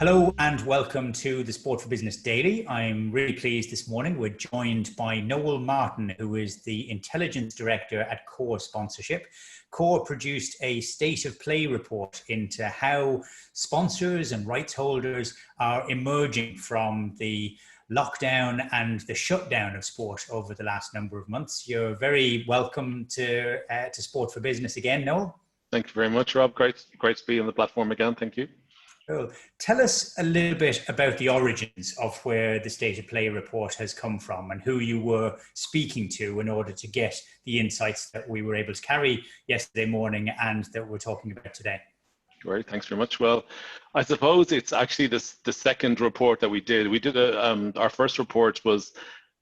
Hello and welcome to the Sport for Business Daily. I'm really pleased this morning. We're joined by Noel Martyn, who is the Intelligence Director at Core Sponsorship. Core produced a state of play report into how sponsors and rights holders are emerging from the lockdown and the shutdown of sport over the last number of months. You're very welcome to Sport for Business again, Noel. Thank you very much, Rob. Great to be on the platform again. Thank you. Cool. Tell us a little bit about the origins of where the State of Play report has come from and who you were speaking to in order to get the insights that we were able to carry yesterday morning and that we're talking about today. Great, thanks very much. Well, I suppose it's actually the second report that we did. We did our first report was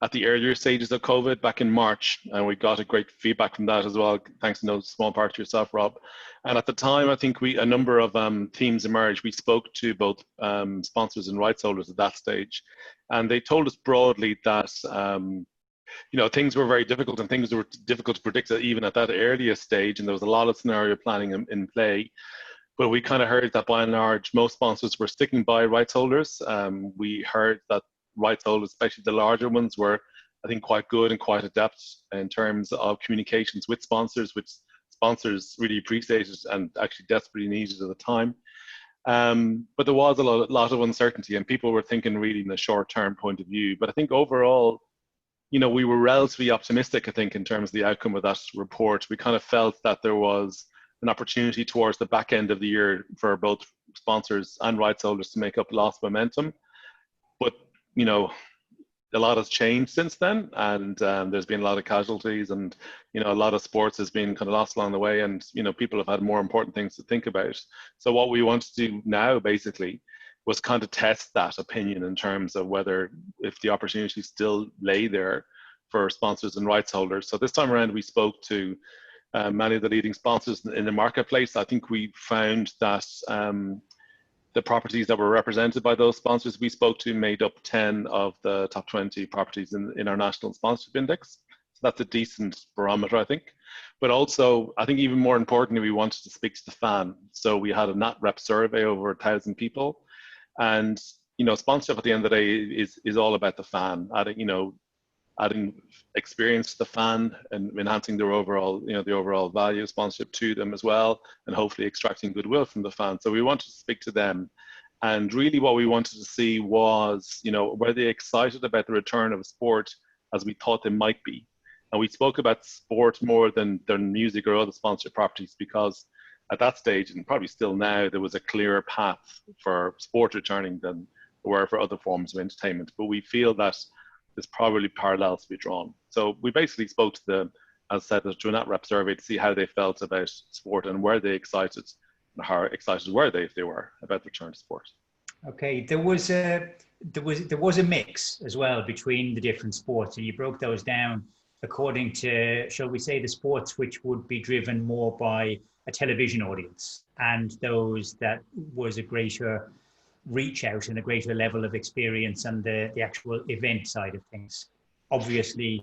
at the earlier stages of COVID back in March, and we got a great feedback from that as well, thanks in no small part to yourself, Rob. And at the time, I think a number of themes emerged. We spoke to both sponsors and rights holders at that stage, and they told us broadly that things were very difficult and things were difficult to predict even at that earliest stage, and there was a lot of scenario planning in play. But we kind of heard that by and large, most sponsors were sticking by rights holders. We heard that rights holders, especially the larger ones, were, I think, quite good and quite adept in terms of communications with sponsors, which sponsors really appreciated and actually desperately needed at the time. But there was a lot of uncertainty, and people were thinking really in a short-term point of view. But I think overall, we were relatively optimistic, I think, in terms of the outcome of that report. We kind of felt that there was an opportunity towards the back end of the year for both sponsors and rights holders to make up lost momentum. But a lot has changed since then, and there's been a lot of casualties, and a lot of sports has been kind of lost along the way, and people have had more important things to think about. So what we want to do now basically was kind of test that opinion in terms of whether if the opportunity still lay there for sponsors and rights holders. So this time around we spoke to many of the leading sponsors in the marketplace. I think we found that the properties that were represented by those sponsors we spoke to made up 10 of the top 20 properties in our national sponsorship index. So that's a decent barometer, I think. But also, I think even more importantly, we wanted to speak to the fan. So we had a nat rep survey over 1,000 people. And, sponsorship at the end of the day is all about the fan, adding experience to the fan and enhancing their overall, the overall value of sponsorship to them as well, and hopefully extracting goodwill from the fans. So we wanted to speak to them. And really what we wanted to see was, were they excited about the return of sport as we thought they might be? And we spoke about sport more than music or other sponsorship properties, because at that stage, and probably still now, there was a clearer path for sport returning than there were for other forms of entertainment. But we feel that there's probably parallels to be drawn. So we basically spoke to them, as I said, to a nat rep survey to see how they felt about sport and were they excited, and how excited were they, if they were, about the return to sport. Okay, there was a mix as well between the different sports, and you broke those down according to, shall we say, the sports which would be driven more by a television audience, and those that was a greater reach out and a greater level of experience and the actual event side of things. Obviously,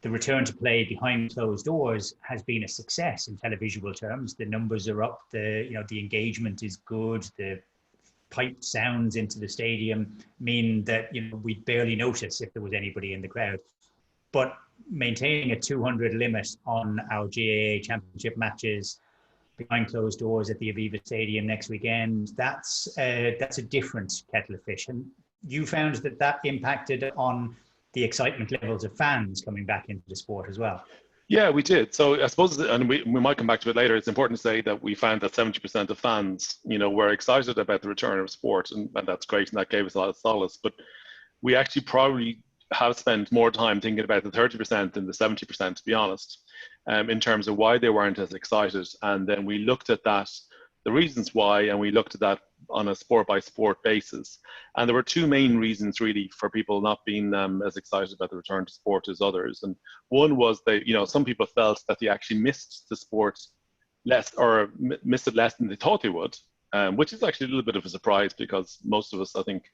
the return to play behind closed doors has been a success in televisual terms. The numbers are up, the engagement is good, the piped sounds into the stadium mean that we'd barely notice if there was anybody in the crowd. But maintaining a 200 limit on our GAA championship matches behind closed doors at the Aviva Stadium next weekend, that's a different kettle of fish. And you found that impacted on the excitement levels of fans coming back into the sport as well. Yeah, we did. So I suppose, and we might come back to it later, it's important to say that we found that 70% of fans, were excited about the return of sport, and that's great, and that gave us a lot of solace. But we actually probably have spent more time thinking about the 30% than the 70%, to be honest, in terms of why they weren't as excited. And then we looked at that, the reasons why, and we looked at that on a sport by sport basis. And there were two main reasons really for people not being as excited about the return to sport as others. And one was that, some people felt that they actually missed the sport less, or missed it less than they thought they would, which is actually a little bit of a surprise, because most of us, I think,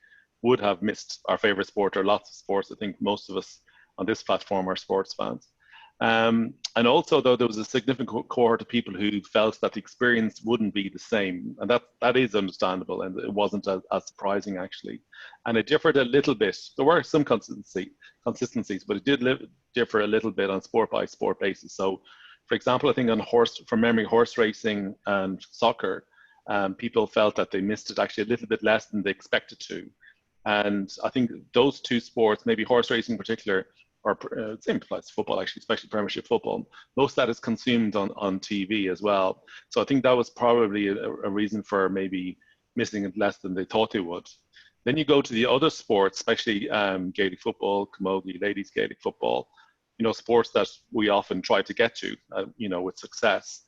would have missed our favorite sport or lots of sports. I think most of us on this platform are sports fans. And also, though, there was a significant cohort of people who felt that the experience wouldn't be the same, and that is understandable, and it wasn't as surprising actually. And it differed a little bit. There were some consistencies, but it did differ a little bit on sport by sport basis. So, for example, I think on from memory, horse racing and soccer, people felt that they missed it actually a little bit less than they expected to. And I think those two sports, maybe horse racing in particular, or same applies to football actually, especially Premiership football, most of that is consumed on TV as well. So I think that was probably a reason for maybe missing it less than they thought they would. Then you go to the other sports, especially Gaelic football, camogie, ladies Gaelic football, sports that we often try to get to, with success.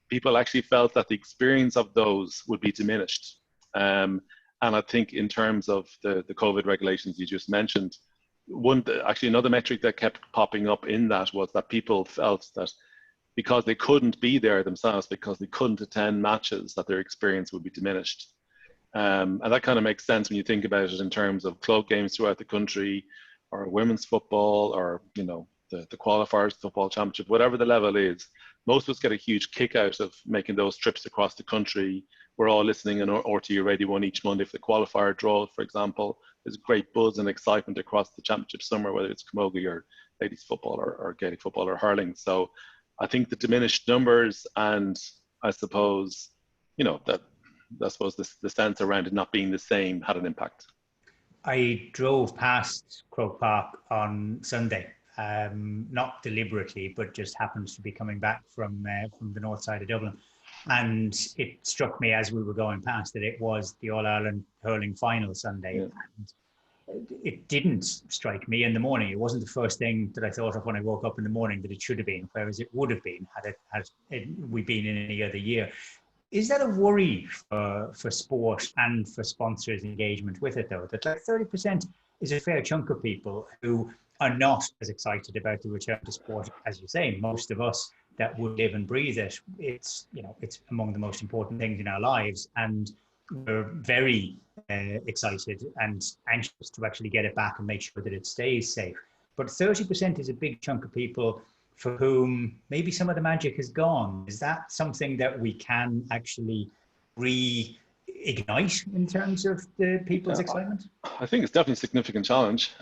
People actually felt that the experience of those would be diminished. And I think in terms of the COVID regulations you just mentioned, another metric that kept popping up in that was that people felt that because they couldn't be there themselves, because they couldn't attend matches, that their experience would be diminished. And that kind of makes sense when you think about it in terms of club games throughout the country, or women's football, or the qualifiers, football championship, whatever the level is. Most of us get a huge kick out of making those trips across the country. We're all listening on RTE Radio 1 each Monday for the qualifier draw, for example. There's great buzz and excitement across the championship summer, whether it's camogie or ladies football or Gaelic football or hurling. So I think the diminished numbers, and I suppose, the sense around it not being the same had an impact. I drove past Croke Park on Sunday, not deliberately, but just happened to be coming back from the north side of Dublin. And it struck me as we were going past that it was the All-Ireland hurling final Sunday. Yeah. And it didn't strike me in the morning. It wasn't the first thing that I thought of when I woke up in the morning that it should have been, whereas it would have been had we been in any other year. Is that a worry for sport and for sponsors' engagement with it, though? That like 30% is a fair chunk of people who are not as excited about the return to sport as you say. Most of us that would live and breathe it, it's among the most important things in our lives, and we're very excited and anxious to actually get it back and make sure that it stays safe. But 30% is a big chunk of people for whom maybe some of the magic has gone. Is that something that we can actually reignite in terms of the people's excitement? I think it's definitely a significant challenge.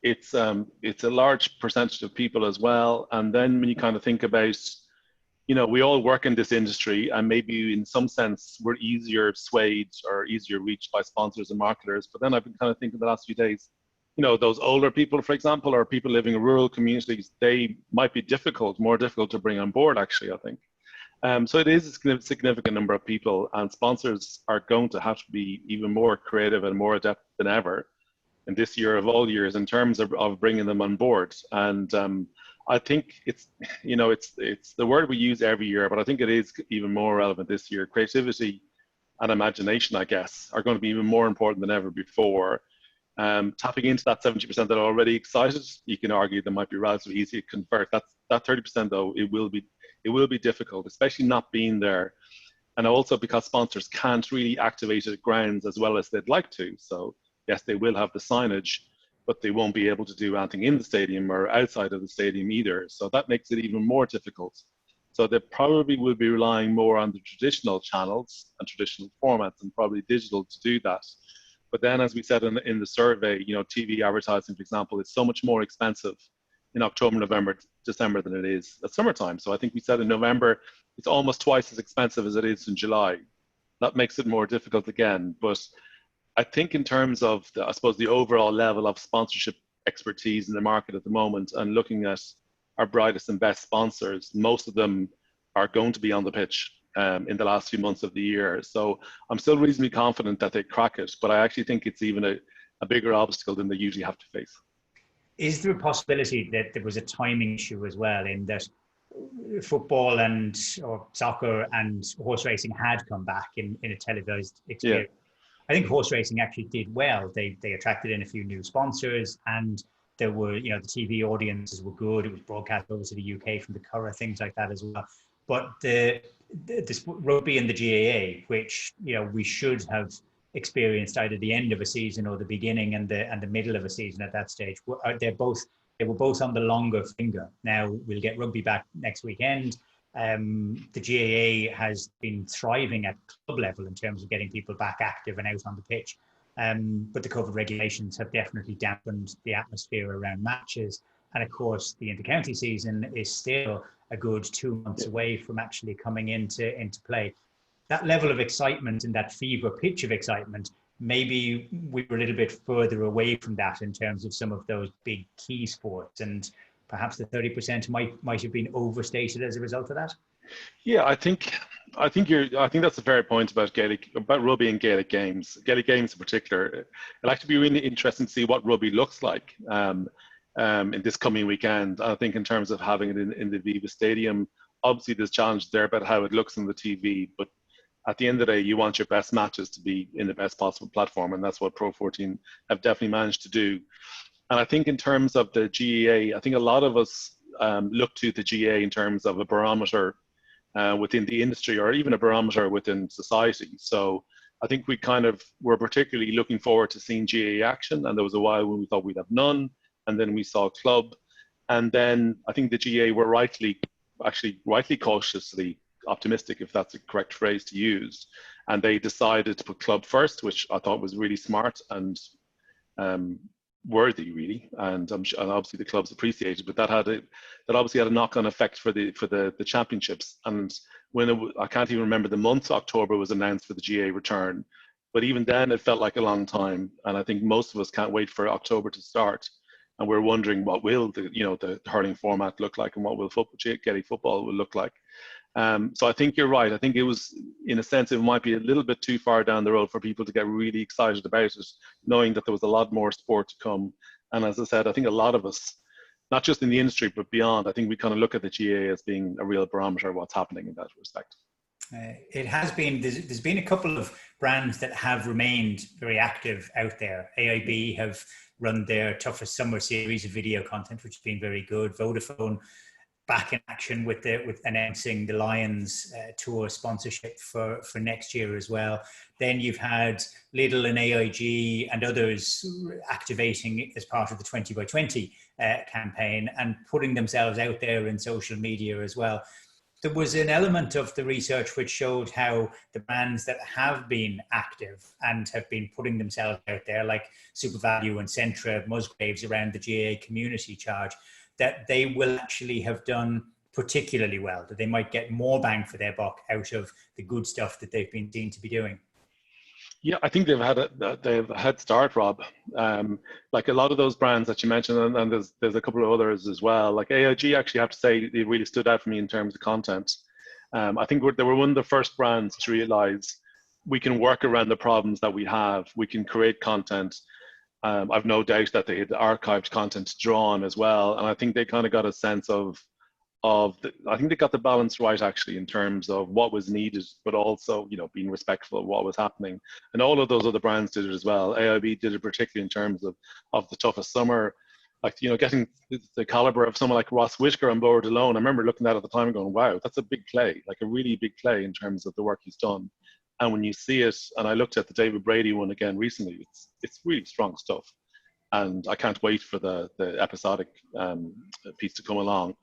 It's a large percentage of people as well. And then when you kind of think about, we all work in this industry, and maybe in some sense we're easier swayed or easier reached by sponsors and marketers. But then I've been kind of thinking the last few days, those older people, for example, or people living in rural communities, they might be more difficult to bring on board, actually, I think. So it is a significant number of people, and sponsors are going to have to be even more creative and more adept than ever in this year of all years in terms of bringing them on board. And I think it's the word we use every year, but I think it is even more relevant this year. Creativity and imagination, I guess, are going to be even more important than ever before. Tapping into that 70% that are already excited, you can argue they might be relatively easy to convert. That 30% though, it will be difficult, especially not being there. And also because sponsors can't really activate at grounds as well as they'd like to. So yes, they will have the signage, but they won't be able to do anything in the stadium or outside of the stadium either. So that makes it even more difficult. So they probably will be relying more on the traditional channels and traditional formats, and probably digital to do that. But then, as we said in the survey, TV advertising, for example, is so much more expensive in October, November, December than it is at summertime. So I think we said in November, it's almost twice as expensive as it is in July. That makes it more difficult again. But I think in terms of, the overall level of sponsorship expertise in the market at the moment, and looking at our brightest and best sponsors, most of them are going to be on the pitch in the last few months of the year. So I'm still reasonably confident that they crack it, but I actually think it's even a bigger obstacle than they usually have to face. Is there a possibility that there was a timing issue as well, in that football or soccer and horse racing had come back in a televised experience? Yeah. I think horse racing actually did well. They attracted in a few new sponsors, and there were, the TV audiences were good. It was broadcast over to the UK from the Curragh, things like that as well. But the rugby and the GAA, which we should have experienced either the end of a season or the beginning and the middle of a season at that stage, they're both they were both on the longer finger. Now we'll get rugby back next weekend. The GAA has been thriving at club level in terms of getting people back active and out on the pitch. But the COVID regulations have definitely dampened the atmosphere around matches. And of course, the inter-county season is still a good 2 months away from actually coming into play. That level of excitement and that fever pitch of excitement, maybe we were a little bit further away from that in terms of some of those big key sports, and perhaps the 30% might have been overstated as a result of that. Yeah, I think that's a fair point about rugby and Gaelic games. Gaelic games in particular. It'll actually be really interesting to see what rugby looks like in this coming weekend. I think in terms of having it in the Viva Stadium, obviously there's challenges there about how it looks on the TV, but at the end of the day, you want your best matches to be in the best possible platform, and that's what Pro 14 have definitely managed to do. And I think in terms of the GAA, I think a lot of us look to the GAA in terms of a barometer within the industry, or even a barometer within society. So I think we kind of were particularly looking forward to seeing GAA action, and there was a while when we thought we'd have none, and then we saw club. And then I think the GAA were rightly cautiously optimistic, if that's the correct phrase to use, and they decided to put club first, which I thought was really smart and worthy, really, and obviously the clubs appreciated. But that obviously had a knock-on effect for the championships. And when I can't even remember the month October was announced for the GAA return, but even then it felt like a long time. And I think most of us can't wait for October to start, and we're wondering what will the hurling format look like, and what will Gaelic football will look like. So I think you're right. I think it was, in a sense, it might be a little bit too far down the road for people to get really excited about it, knowing that there was a lot more sport to come. And as I said, I think a lot of us, not just in the industry, but beyond, I think we kind of look at the GAA as being a real barometer of what's happening in that respect. It has been, there's been a couple of brands that have remained very active out there. AIB have run their toughest summer series of video content, which has been very good. Vodafone back in action with announcing the Lions tour sponsorship for next year as well. Then you've had Lidl and AIG and others activating as part of the 20 by 20 campaign and putting themselves out there in social media as well. There was an element of the research which showed how the brands that have been active and have been putting themselves out there, like SuperValue and Centra, Musgraves around the GAA community charge, that they will actually have done particularly well, that they might get more bang for their buck out of the good stuff that they've been seen to be doing. Yeah, I think they've had a head start, Rob. Like a lot of those brands that you mentioned, and there's a couple of others as well. Like AIG, actually, I have to say, they really stood out for me in terms of content. I think they were one of the first brands to realize we can work around the problems that we have. We can create content. I've no doubt that they had archived content to draw on as well, and I think they kind of got a sense I think they got the balance right, actually, in terms of what was needed, but also, being respectful of what was happening. And all of those other brands did it as well. AIB did it particularly in terms of the toughest summer, like, getting the caliber of someone like Ross Whitaker on board alone. I remember looking at it at the time and going, wow, that's a big play, like a really big play in terms of the work he's done. And when you see it, and I looked at the David Brady one again recently, it's really strong stuff. And I can't wait for the episodic piece to come along.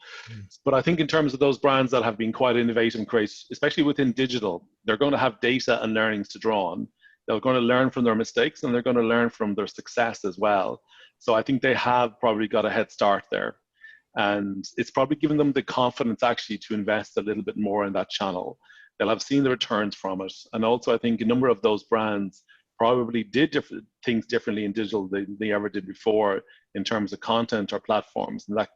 But I think in terms of those brands that have been quite innovative and creative, especially within digital, they're going to have data and learnings to draw on. They're going to learn from their mistakes, and they're going to learn from their success as well. So I think they have probably got a head start there. And it's probably given them the confidence actually to invest a little bit more in that channel. They'll have seen the returns from it. And also I think a number of those brands probably did things differently in digital than they ever did before in terms of content or platforms, and that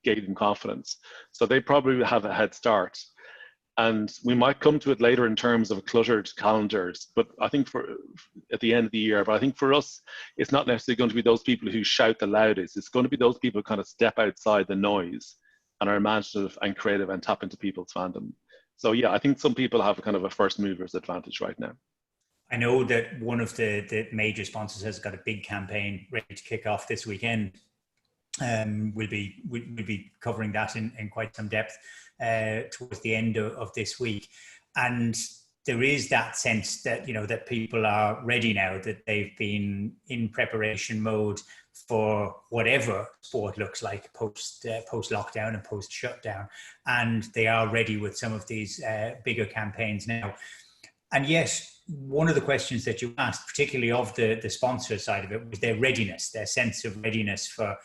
gave them confidence. So they probably have a head start. And we might come to it later in terms of cluttered calendars, but I think at the end of the year, but I think for us, it's not necessarily going to be those people who shout the loudest. It's going to be those people who kind of step outside the noise and are imaginative and creative and tap into people's fandom. So yeah, I think some people have a kind of a first mover's advantage right now. I know that one of the major sponsors has got a big campaign ready to kick off this weekend. We'll be covering that in quite some depth towards the end of this week. And there is that sense that, that people are ready now, that they've been in preparation mode for whatever sport looks like post lockdown and post shutdown, and they are ready with some of these bigger campaigns now. And yet, one of the questions that you asked, particularly of the sponsor side of it, was their readiness, their sense of readiness for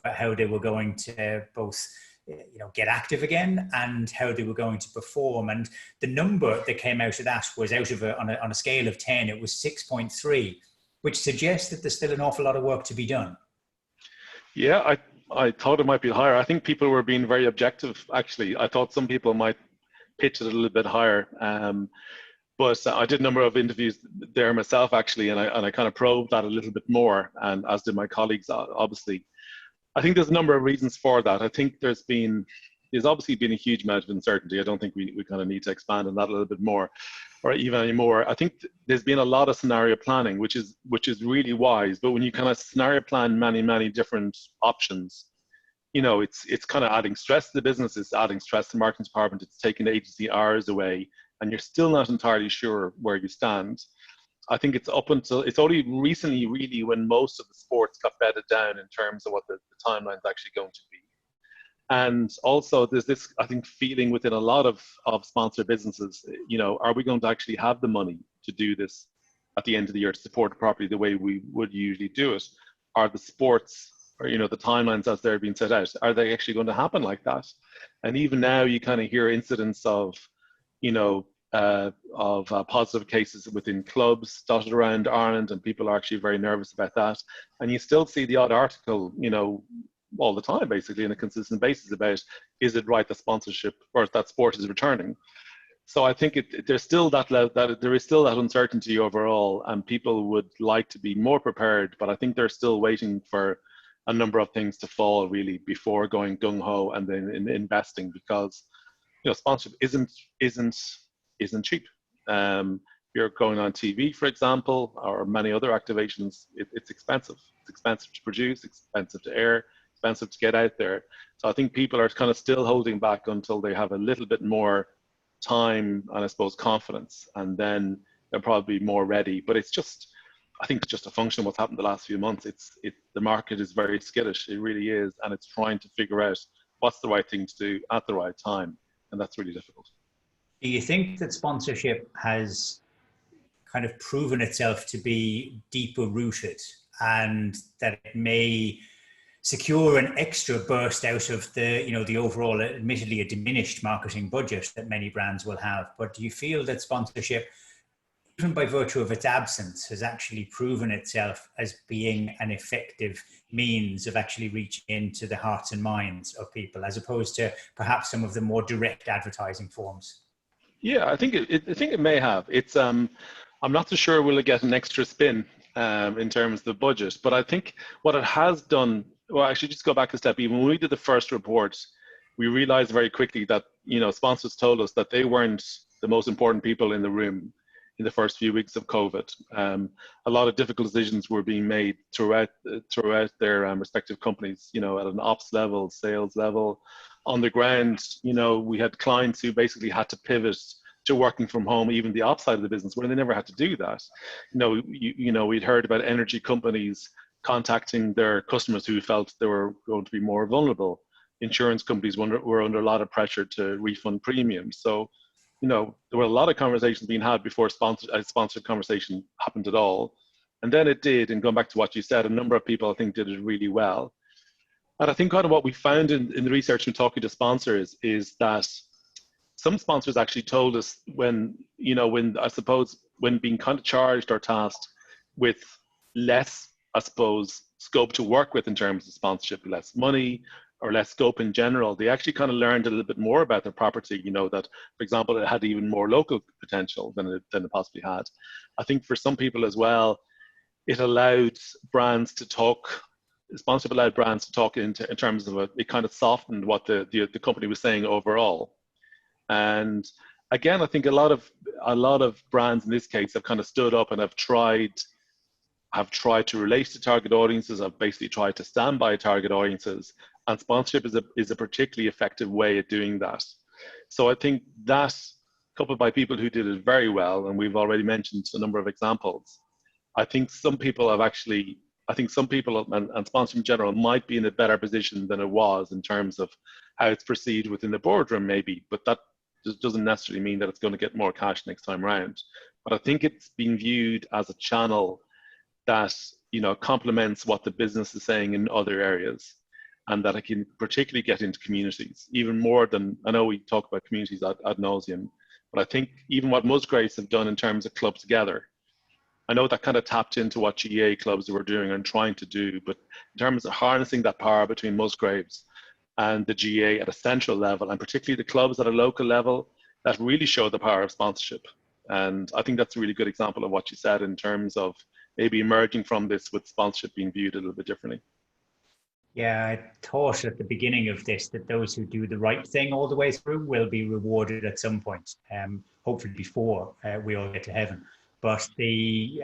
how they were going to both get active again and how they were going to perform. And the number that came out of that was on a scale of 10, it was 6.3, which suggests that there's still an awful lot of work to be done. Yeah, I thought it might be higher. I think people were being very objective, actually. I thought some people might pitch it a little bit higher. But I did a number of interviews there myself, actually, and I kind of probed that a little bit more, and as did my colleagues, obviously. I think there's a number of reasons for that. I think there's obviously been a huge amount of uncertainty. I don't think we kind of need to expand on that a little bit more, or even anymore. I think there's been a lot of scenario planning, which is really wise. But when you kind of scenario plan many different options, it's kind of adding stress to the business. It's adding stress to the marketing department. It's taking the agency hours away, and you're still not entirely sure where you stand. I think it's only recently, really, when most of the sports got bedded down in terms of what the timeline's actually going to be. And also there's this, I think, feeling within a lot of sponsor businesses, are we going to actually have the money to do this at the end of the year to support it properly the way we would usually do it? Are the sports, or the timelines as they're being set out, are they actually going to happen like that? And even now you kind of hear incidents of positive cases within clubs dotted around Ireland, and people are actually very nervous about that. And you still see the odd article, all the time, basically, on a consistent basis about, is it right that sponsorship or that sport is returning? So I think there's still that there is still that uncertainty overall, and people would like to be more prepared, but I think they're still waiting for a number of things to fall, really, before going gung ho and then investing, because sponsorship isn't cheap. You're going on TV, for example, or many other activations. It's expensive. It's expensive to produce, expensive to air, expensive to get out there. So I think people are kind of still holding back until they have a little bit more time and, I suppose, confidence, and then they'll probably be more ready. But I think it's just a function of what's happened the last few months. The market is very skittish. It really is, and it's trying to figure out what's the right thing to do at the right time, and that's really difficult. Do you think that sponsorship has kind of proven itself to be deeper rooted, and that it may secure an extra burst out of the overall, admittedly, a diminished marketing budget that many brands will have? But do you feel that sponsorship, even by virtue of its absence, has actually proven itself as being an effective means of actually reaching into the hearts and minds of people, as opposed to perhaps some of the more direct advertising forms? Yeah, I think it may have. I'm not so sure will it get an extra spin in terms of the budget, but I think what it has done. Well, actually, just go back a step. Even when we did the first report, we realized very quickly that sponsors told us that they weren't the most important people in the room in the first few weeks of COVID. A lot of difficult decisions were being made throughout their respective companies. At an ops level, sales level, on the ground. We had clients who basically had to pivot to working from home, even the ops side of the business, where they never had to do that. We'd heard about energy companies contacting their customers who felt they were going to be more vulnerable. Insurance companies were under a lot of pressure to refund premiums. So, there were a lot of conversations being had before a sponsored conversation happened at all. And then it did, and going back to what you said, a number of people, I think, did it really well. And I think kind of what we found in the research and talking to sponsors is that some sponsors actually told us when being kind of charged or tasked with less, I suppose, scope to work with in terms of sponsorship, less money or less scope in general, they actually kind of learned a little bit more about their property, that, for example, it had even more local potential than it possibly had. I think for some people as well, it allowed brands to talk. Sponsorship allowed brands to talk in terms of it kind of softened what the company was saying overall. And again, I think a lot of brands in this case have kind of stood up and have tried to relate to target audiences, have basically tried to stand by target audiences, and sponsorship is a particularly effective way of doing that. So I think that, coupled by people who did it very well, and we've already mentioned a number of examples, I think some people have actually I think some people and sponsors in general might be in a better position than it was in terms of how it's perceived within the boardroom, maybe. But that doesn't necessarily mean that it's going to get more cash next time around. But I think it's being viewed as a channel that, you know, complements what the business is saying in other areas, and that it can particularly get into communities even more than, I know we talk about communities ad nauseum, but I think even what Musgraves have done in terms of Club Together, I know that kind of tapped into what GA clubs were doing and trying to do, but in terms of harnessing that power between Musgraves and the GA at a central level, and particularly the clubs at a local level, that really showed the power of sponsorship. And I think that's a really good example of what you said in terms of maybe emerging from this with sponsorship being viewed a little bit differently. Yeah, I thought at the beginning of this that those who do the right thing all the way through will be rewarded at some point, hopefully before we all get to heaven. But the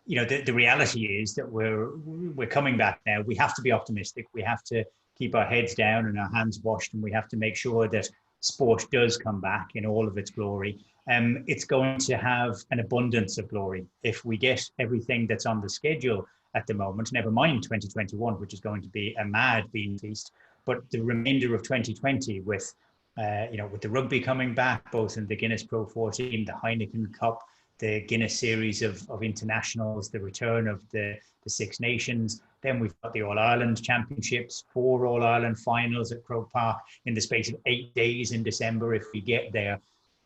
reality is that we're coming back now. We have to be optimistic. We have to keep our heads down and our hands washed, and we have to make sure that sport does come back in all of its glory. It's going to have an abundance of glory if we get everything that's on the schedule at the moment, never mind 2021, which is going to be a mad bean feast, but the remainder of 2020 with with the rugby coming back, both in the Guinness Pro 14, the Heineken Cup, the Guinness series of internationals, the return of the Six Nations. Then we've got the All-Ireland Championships, 4 All-Ireland finals at Croke Park in the space of 8 days in December if we get there.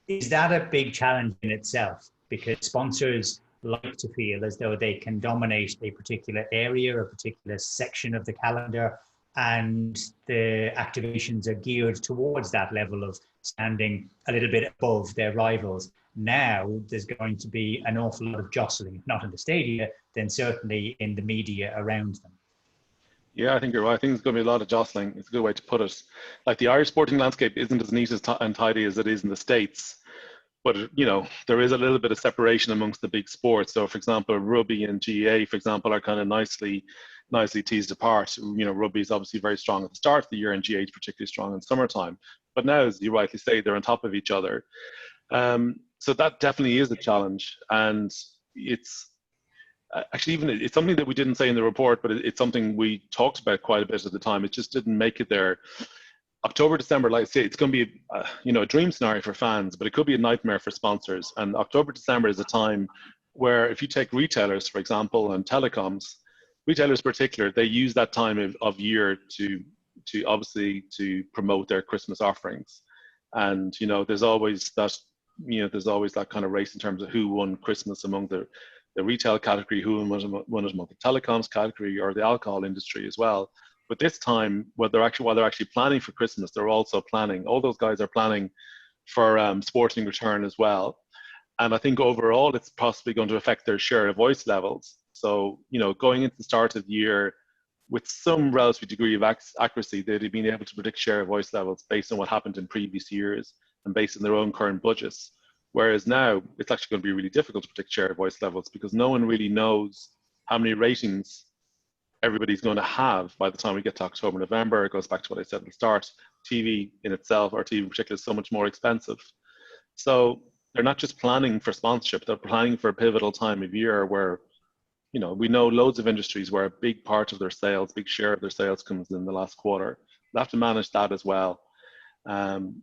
Is that a big challenge in itself? Because sponsors like to feel as though they can dominate a particular area, a particular section of the calendar, and the activations are geared towards that level of standing a little bit above their rivals. Now there's going to be an awful lot of jostling, if not in the stadia, then certainly in the media around them. Yeah, I think you're right. I think there's going to be a lot of jostling. It's a good way to put it. Like, the Irish sporting landscape isn't as neat and tidy as it is in the States. But, you know, there is a little bit of separation amongst the big sports. So, for example, rugby and GA, for example, are kind of nicely teased apart. You know, rugby is obviously very strong at the start of the year, and GA is particularly strong in summertime. But now, as you rightly say, they're on top of each other. So that definitely is a challenge. And it's actually, even it's something that we didn't say in the report, but it's something we talked about quite a bit at the time. It just didn't make it there. October, December, like I say, it's going to be a dream scenario for fans, but it could be a nightmare for sponsors. And October, December is a time where, if you take retailers, for example, and telecoms, retailers in particular, they use that time of year to obviously to promote their Christmas offerings. And, you know, there's always that kind of race in terms of who won Christmas among the retail category, who won it among the telecoms category, or the alcohol industry as well. But this time, while they're actually planning for Christmas, they're also planning, all those guys are planning for sporting return as well. And I think overall, it's possibly going to affect their share of voice levels. So, you know, going into the start of the year with some relative degree of accuracy, they'd have been able to predict share of voice levels based on what happened in previous years and based on their own current budgets. Whereas now, it's actually going to be really difficult to predict share of voice levels because no one really knows how many ratings everybody's going to have by the time we get to October, November. It goes back to what I said at the start. TV in itself, or TV in particular, is so much more expensive. So they're not just planning for sponsorship, they're planning for a pivotal time of year where, you know, we know loads of industries where a big part of their sales, big share of their sales comes in the last quarter. They have to manage that as well.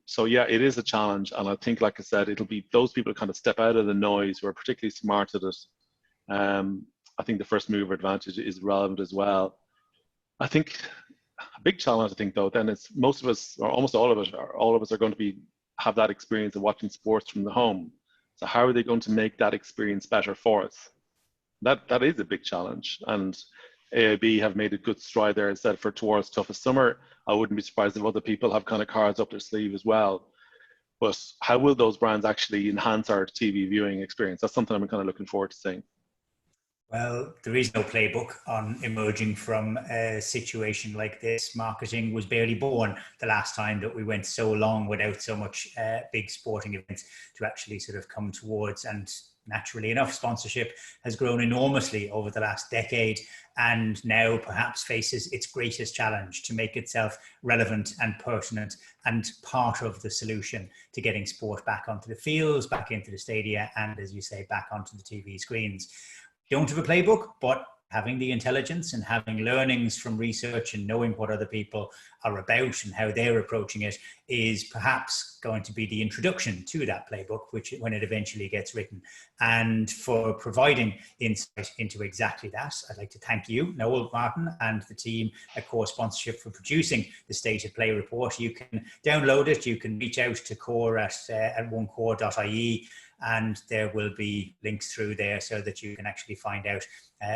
So yeah, it is a challenge. And I think, like I said, it'll be those people who kind of step out of the noise who are particularly smart at it. I think the first mover advantage is relevant as well. I think a big challenge, I think, though, then is most of us, or almost all of us are going to have that experience of watching sports from the home. So how are they going to make that experience better for us? That is a big challenge. And AIB have made a good stride there and said for towards toughest summer. I wouldn't be surprised if other people have kind of cards up their sleeve as well. But how will those brands actually enhance our TV viewing experience? That's something I'm kind of looking forward to seeing. Well, there is no playbook on emerging from a situation like this. Marketing was barely born the last time that we went so long without so much big sporting events to actually sort of come towards. And naturally enough, sponsorship has grown enormously over the last decade and now perhaps faces its greatest challenge to make itself relevant and pertinent and part of the solution to getting sport back onto the fields, back into the stadia, and, as you say, back onto the TV screens. Don't have a playbook, but having the intelligence and having learnings from research and knowing what other people are about and how they're approaching it is perhaps going to be the introduction to that playbook, which when it eventually gets written. And for providing insight into exactly that, I'd like to thank you, Noel Martyn, and the team at Core Sponsorship for producing the State of Play report. You can download it. You can reach out to Core at onecore.ie, and there will be links through there so that you can actually find out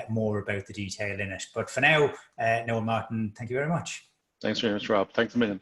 more about the detail in it. But for now, Noel Martyn, thank you very much. Thanks very much, Rob. Thanks a million.